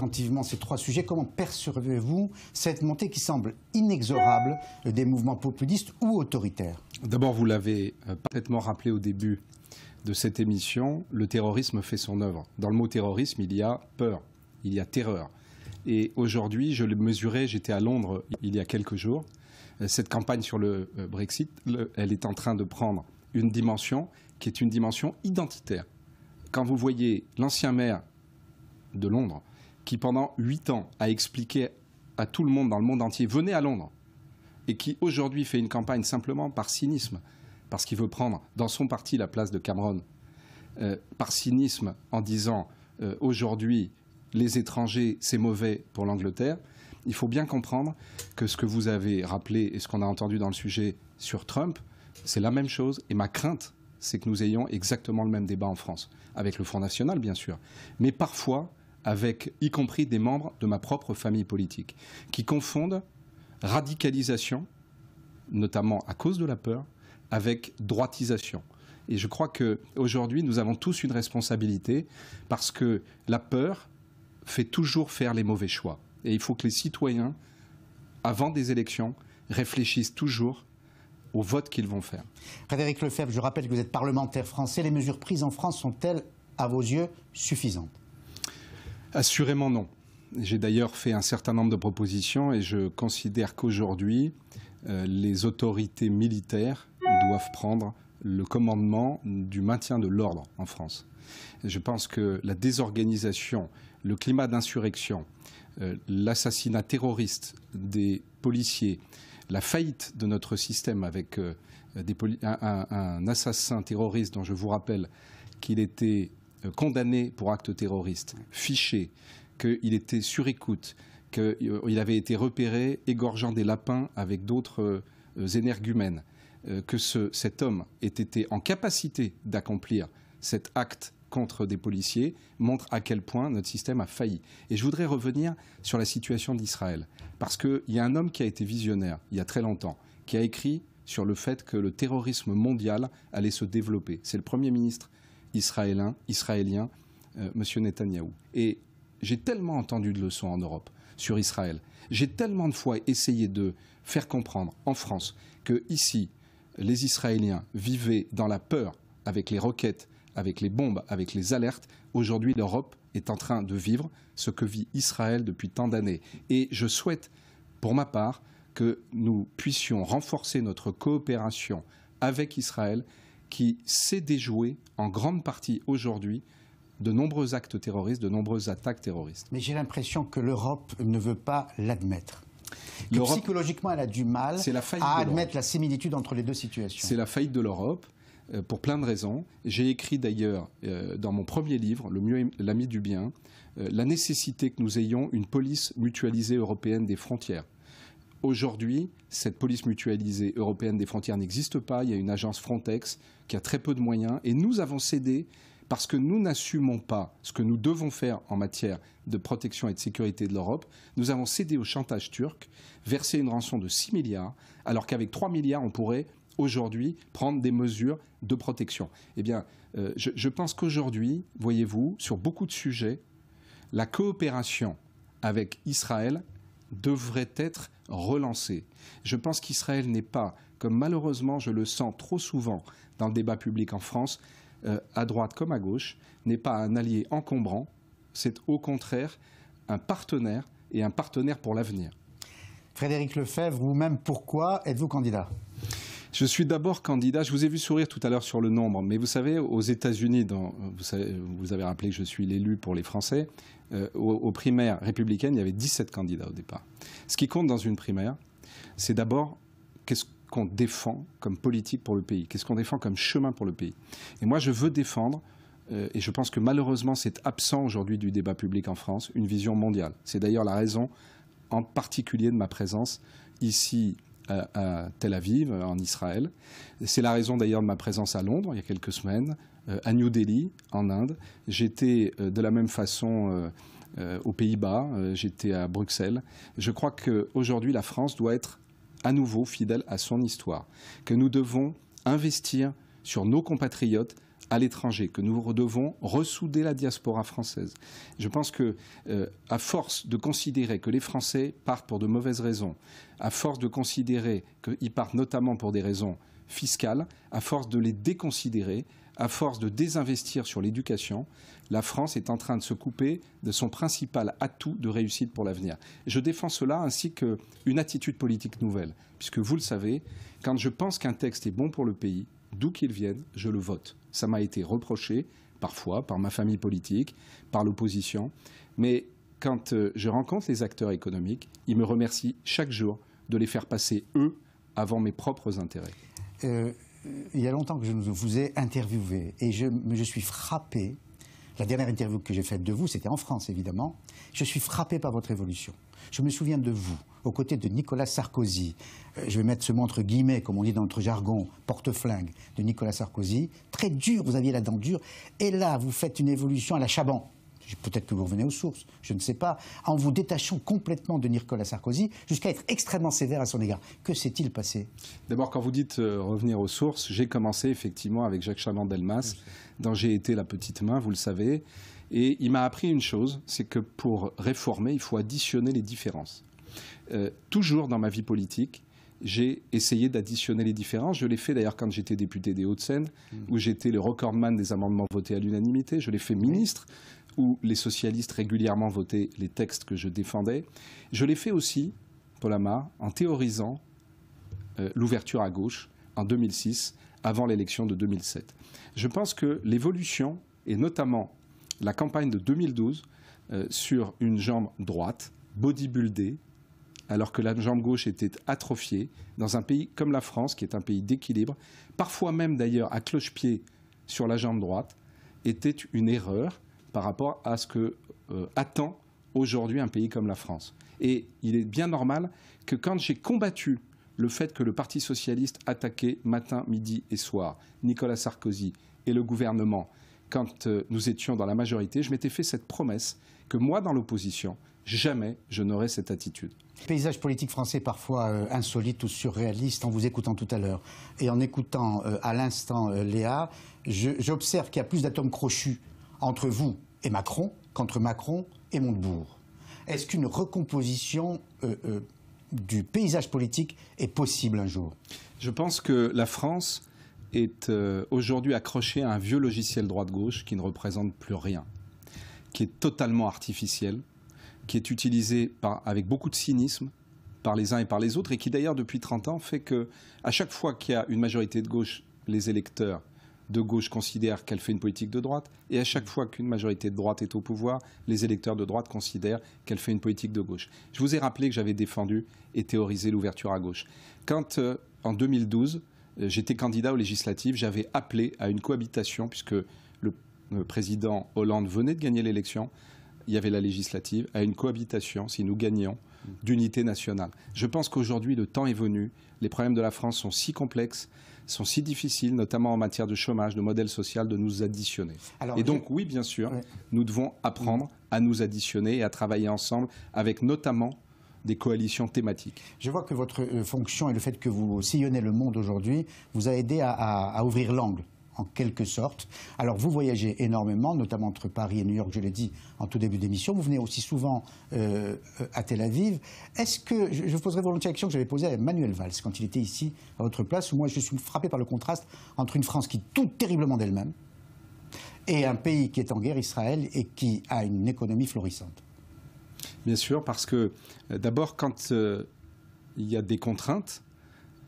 attentivement ces trois sujets. Comment percevez-vous cette montée qui semble inexorable des mouvements populistes ou autoritaires? D'abord, vous l'avez parfaitement rappelé au début de cette émission, le terrorisme fait son œuvre. Dans le mot terrorisme, il y a peur, il y a terreur. Et aujourd'hui, je l'ai mesuré, j'étais à Londres il y a quelques jours. Cette campagne sur le Brexit, elle est en train de prendre une dimension qui est une dimension identitaire. Quand vous voyez l'ancien maire de Londres, qui pendant 8 ans a expliqué à tout le monde dans le monde entier, venez à Londres, et qui aujourd'hui fait une campagne simplement par cynisme, parce qu'il veut prendre dans son parti la place de Cameron, par cynisme en disant aujourd'hui les étrangers c'est mauvais pour l'Angleterre, il faut bien comprendre que ce que vous avez rappelé et ce qu'on a entendu dans le sujet sur Trump, c'est la même chose. Et ma crainte, c'est que nous ayons exactement le même débat en France, avec le Front National bien sûr, mais parfois avec y compris des membres de ma propre famille politique, qui confondent radicalisation, notamment à cause de la peur, avec droitisation. Et je crois qu'aujourd'hui, nous avons tous une responsabilité parce que la peur fait toujours faire les mauvais choix. Et il faut que les citoyens, avant des élections, réfléchissent toujours au vote qu'ils vont faire. Frédéric Lefebvre, je rappelle que vous êtes parlementaire français. Les mesures prises en France sont-elles, à vos yeux, suffisantes? Assurément non. J'ai d'ailleurs fait un certain nombre de propositions et je considère qu'aujourd'hui, les autorités militaires doivent prendre le commandement du maintien de l'ordre en France. Je pense que la désorganisation, le climat d'insurrection, l'assassinat terroriste des policiers, la faillite de notre système avec un assassin terroriste dont je vous rappelle qu'il était condamné pour acte terroriste, fiché, qu'il était sur écoute, qu'il avait été repéré égorgeant des lapins avec d'autres énergumènes, que cet homme ait été en capacité d'accomplir cet acte contre des policiers, montre à quel point notre système a failli. Et je voudrais revenir sur la situation d'Israël, parce qu'il y a un homme qui a été visionnaire il y a très longtemps, qui a écrit sur le fait que le terrorisme mondial allait se développer. C'est le Premier ministre israélien, M. Netanyahou. Et j'ai tellement entendu de leçons en Europe sur Israël. J'ai tellement de fois essayé de faire comprendre en France que ici, les Israéliens vivaient dans la peur avec les roquettes, avec les bombes, avec les alertes. Aujourd'hui, l'Europe est en train de vivre ce que vit Israël depuis tant d'années. Et je souhaite, pour ma part, que nous puissions renforcer notre coopération avec Israël, qui sait déjouer en grande partie aujourd'hui de nombreux actes terroristes, de nombreuses attaques terroristes. Mais j'ai l'impression que l'Europe ne veut pas l'admettre. Psychologiquement, elle a du mal à admettre la similitude entre les deux situations. C'est la faillite de l'Europe, pour plein de raisons. J'ai écrit d'ailleurs dans mon premier livre, Le mieux, l'ami du bien, la nécessité que nous ayons une police mutualisée européenne des frontières. Aujourd'hui, cette police mutualisée européenne des frontières n'existe pas. Il y a une agence Frontex qui a très peu de moyens. Et nous avons cédé parce que nous n'assumons pas ce que nous devons faire en matière de protection et de sécurité de l'Europe. Nous avons cédé au chantage turc, versé une rançon de 6 milliards, alors qu'avec 3 milliards, on pourrait aujourd'hui prendre des mesures de protection. Eh bien, je pense qu'aujourd'hui, voyez-vous, sur beaucoup de sujets, la coopération avec Israël devrait être relancée. Je pense qu'Israël n'est pas, comme malheureusement je le sens trop souvent dans le débat public en France, à droite comme à gauche, n'est pas un allié encombrant, c'est au contraire un partenaire et un partenaire pour l'avenir. Frédéric Lefebvre, vous-même, pourquoi êtes-vous candidat ? Je suis d'abord candidat, je vous ai vu sourire tout à l'heure sur le nombre, mais vous savez, aux États-Unis, vous avez rappelé que je suis l'élu pour les Français, aux primaires républicaines, il y avait 17 candidats au départ. Ce qui compte dans une primaire, c'est d'abord qu'est-ce qu'on défend comme politique pour le pays, qu'est-ce qu'on défend comme chemin pour le pays. Et moi, je veux défendre, et je pense que malheureusement c'est absent aujourd'hui du débat public en France, une vision mondiale. C'est d'ailleurs la raison en particulier de ma présence ici à Tel Aviv, en Israël. C'est la raison d'ailleurs de ma présence à Londres il y a quelques semaines, à New Delhi, en Inde. J'étais de la même façon aux Pays-Bas, j'étais à Bruxelles. Je crois qu'aujourd'hui la France doit être à nouveau fidèle à son histoire, que nous devons investir sur nos compatriotes à l'étranger, que nous devons ressouder la diaspora française. Je pense que, à force de considérer que les Français partent pour de mauvaises raisons, à force de considérer qu'ils partent notamment pour des raisons fiscales, à force de les déconsidérer, à force de désinvestir sur l'éducation, la France est en train de se couper de son principal atout de réussite pour l'avenir. Je défends cela ainsi qu'une attitude politique nouvelle, puisque vous le savez, quand je pense qu'un texte est bon pour le pays, d'où qu'il vienne, je le vote. Ça m'a été reproché, parfois, par ma famille politique, par l'opposition. Mais quand je rencontre les acteurs économiques, ils me remercient chaque jour de les faire passer, eux, avant mes propres intérêts. Il y a longtemps que je vous ai interviewé et je suis frappé. La dernière interview que j'ai faite de vous, c'était en France, évidemment. Je suis frappé par votre évolution. Je me souviens de vous, aux côtés de Nicolas Sarkozy. Je vais mettre ce mot entre guillemets, comme on dit dans notre jargon, porte-flingue de Nicolas Sarkozy. Très dur, vous aviez la dent dure. Et là, vous faites une évolution à la Chaban. Peut-être que vous revenez aux sources, je ne sais pas, en vous détachant complètement de Nicolas Sarkozy jusqu'à être extrêmement sévère à son égard. Que s'est-il passé? D'abord, quand vous dites revenir aux sources, j'ai commencé effectivement avec Jacques Chaban-Delmas, dont j'ai été la petite main, vous le savez. Et il m'a appris une chose, c'est que pour réformer, il faut additionner les différences. Toujours dans ma vie politique, j'ai essayé d'additionner les différences. Je l'ai fait d'ailleurs quand j'étais député des Hauts-de-Seine, où j'étais le recordman des amendements votés à l'unanimité. Je l'ai fait ministre, où les socialistes régulièrement votaient les textes que je défendais. Je l'ai fait aussi, Paul Amar, en théorisant l'ouverture à gauche en 2006, avant l'élection de 2007. Je pense que l'évolution, et notamment la campagne de 2012, sur une jambe droite, bodybuildée, alors que la jambe gauche était atrophiée, dans un pays comme la France, qui est un pays d'équilibre, parfois même d'ailleurs à cloche-pied sur la jambe droite, était une erreur par rapport à ce que attend aujourd'hui un pays comme la France. Et il est bien normal que quand j'ai combattu le fait que le Parti socialiste attaquait matin, midi et soir Nicolas Sarkozy et le gouvernement, quand nous étions dans la majorité, je m'étais fait cette promesse que moi, dans l'opposition, jamais je n'aurais cette attitude. Paysage politique français parfois insolite ou surréaliste en vous écoutant tout à l'heure. Et en écoutant à l'instant Léa, j'observe qu'il y a plus d'atomes crochus entre vous et Macron qu'entre Macron et Montebourg. Est-ce qu'une recomposition du paysage politique est possible un jour? Je pense que la France est aujourd'hui accrochée à un vieux logiciel droite-gauche qui ne représente plus rien, qui est totalement artificiel, qui est utilisé avec beaucoup de cynisme par les uns et par les autres, et qui d'ailleurs depuis 30 ans fait qu'à chaque fois qu'il y a une majorité de gauche, les électeurs de gauche considèrent qu'elle fait une politique de droite, et à chaque fois qu'une majorité de droite est au pouvoir, les électeurs de droite considèrent qu'elle fait une politique de gauche. Je vous ai rappelé que j'avais défendu et théorisé l'ouverture à gauche. Quand, en 2012, j'étais candidat aux législatives, j'avais appelé à une cohabitation, puisque le président Hollande venait de gagner l'élection, il y avait la législative, à une cohabitation, si nous gagnions, d'unité nationale. Je pense qu'aujourd'hui, le temps est venu. Les problèmes de la France sont si complexes, sont si difficiles, notamment en matière de chômage, de modèle social, de nous additionner. Alors, et donc, oui, bien sûr, nous devons apprendre à nous additionner et à travailler ensemble avec notamment des coalitions thématiques. Je vois que votre fonction et le fait que vous sillonnez le monde aujourd'hui vous a aidé à ouvrir l'angle, en quelque sorte. Alors, vous voyagez énormément, notamment entre Paris et New York, je l'ai dit en tout début d'émission. Vous venez aussi souvent à Tel Aviv. Est-ce que, je vous poserai volontiers la question que j'avais posée à Manuel Valls quand il était ici, à votre place, où moi je suis frappé par le contraste entre une France qui doute terriblement d'elle-même et un pays qui est en guerre, Israël, et qui a une économie florissante. Bien sûr, parce que d'abord, quand il y a des contraintes,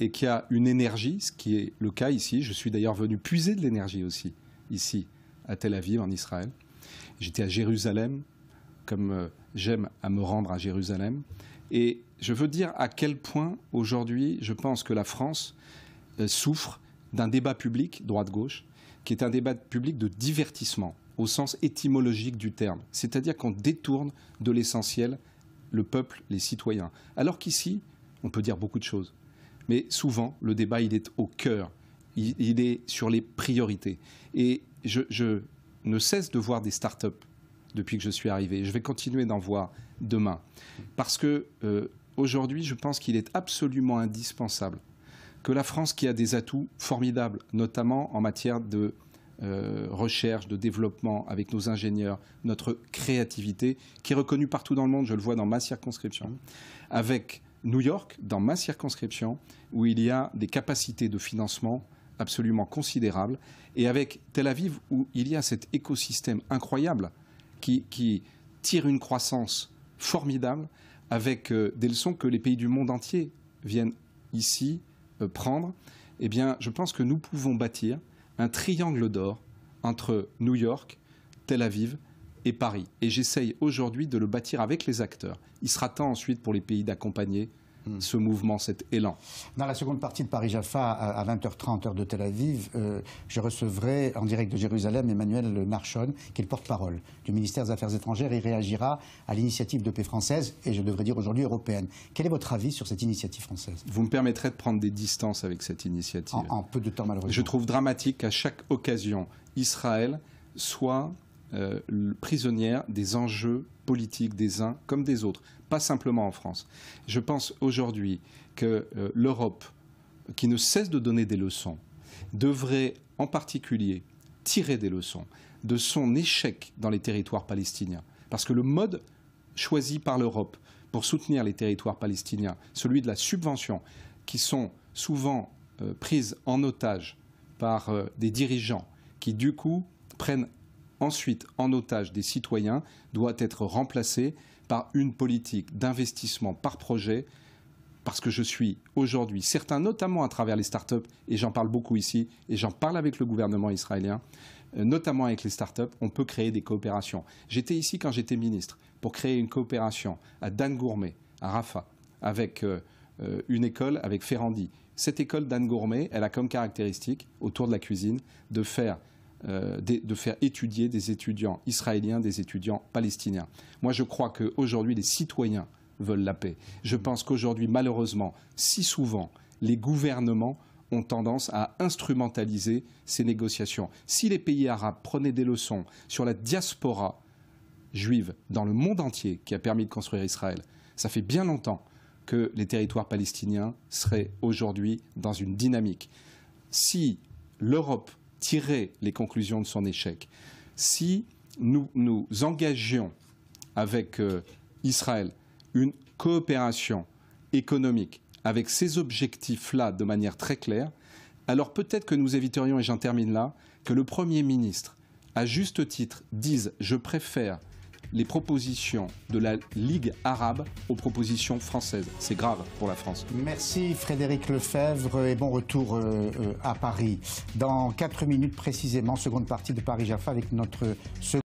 et qu'il y a une énergie, ce qui est le cas ici. Je suis d'ailleurs venu puiser de l'énergie aussi, ici, à Tel Aviv, en Israël. J'étais à Jérusalem, comme j'aime à me rendre à Jérusalem. Et je veux dire à quel point, aujourd'hui, je pense que la France souffre d'un débat public, droite-gauche, qui est un débat public de divertissement, au sens étymologique du terme. C'est-à-dire qu'on détourne de l'essentiel le peuple, les citoyens. Alors qu'ici, on peut dire beaucoup de choses. Mais souvent, le débat, il est au cœur. Il est sur les priorités. Et je ne cesse de voir des start-up depuis que je suis arrivé. Je vais continuer d'en voir demain. Parce que aujourd'hui, je pense qu'il est absolument indispensable que la France, qui a des atouts formidables, notamment en matière de recherche, de développement, avec nos ingénieurs, notre créativité, qui est reconnue partout dans le monde, je le vois dans ma circonscription, avec New York, dans ma circonscription, où il y a des capacités de financement absolument considérables, et avec Tel Aviv, où il y a cet écosystème incroyable qui tire une croissance formidable, avec des leçons que les pays du monde entier viennent ici prendre. Eh bien, je pense que nous pouvons bâtir un triangle d'or entre New York, Tel Aviv et Paris. Et j'essaye aujourd'hui de le bâtir avec les acteurs. Il sera temps ensuite pour les pays d'accompagner ce mouvement, cet élan. Dans la seconde partie de Paris-Jaffa, à 20h30, heure de Tel Aviv, je recevrai en direct de Jérusalem Emmanuel Narshon, qui est le porte-parole du ministère des Affaires étrangères. Il réagira à l'initiative de paix française, et je devrais dire aujourd'hui européenne. Quel est votre avis sur cette initiative française? Vous me permettrez de prendre des distances avec cette initiative. En peu de temps, malheureusement. Je trouve dramatique qu'à chaque occasion, Israël soit prisonnière des enjeux politiques des uns comme des autres, pas simplement en France. Je pense aujourd'hui que l'Europe, qui ne cesse de donner des leçons, devrait en particulier tirer des leçons de son échec dans les territoires palestiniens. Parce que le mode choisi par l'Europe pour soutenir les territoires palestiniens, celui de la subvention, qui sont souvent prises en otage par des dirigeants qui, du coup, prennent ensuite en otage des citoyens, doit être remplacé par une politique d'investissement par projet, parce que je suis aujourd'hui certain, notamment à travers les start-up, et j'en parle beaucoup ici, et j'en parle avec le gouvernement israélien, notamment avec les start-up, on peut créer des coopérations. J'étais ici quand j'étais ministre pour créer une coopération à Dan Gourmet, à Rafah, avec une école, avec Ferrandi. Cette école Dan Gourmet, elle a comme caractéristique, autour de la cuisine, de faire étudier des étudiants israéliens, des étudiants palestiniens. Moi, je crois qu'aujourd'hui, les citoyens veulent la paix. Je pense qu'aujourd'hui, malheureusement, si souvent, les gouvernements ont tendance à instrumentaliser ces négociations. Si les pays arabes prenaient des leçons sur la diaspora juive dans le monde entier qui a permis de construire Israël, ça fait bien longtemps que les territoires palestiniens seraient aujourd'hui dans une dynamique. Si l'Europe tirer les conclusions de son échec, si nous nous engagions avec Israël une coopération économique avec ces objectifs-là de manière très claire, alors peut-être que nous éviterions, et j'en termine là, que le Premier ministre, à juste titre, dise « je préfère les propositions de la Ligue arabe aux propositions françaises ». C'est grave pour la France. Merci Frédéric Lefebvre et bon retour à Paris. Dans 4 minutes précisément, seconde partie de Paris-Jaffa avec notre second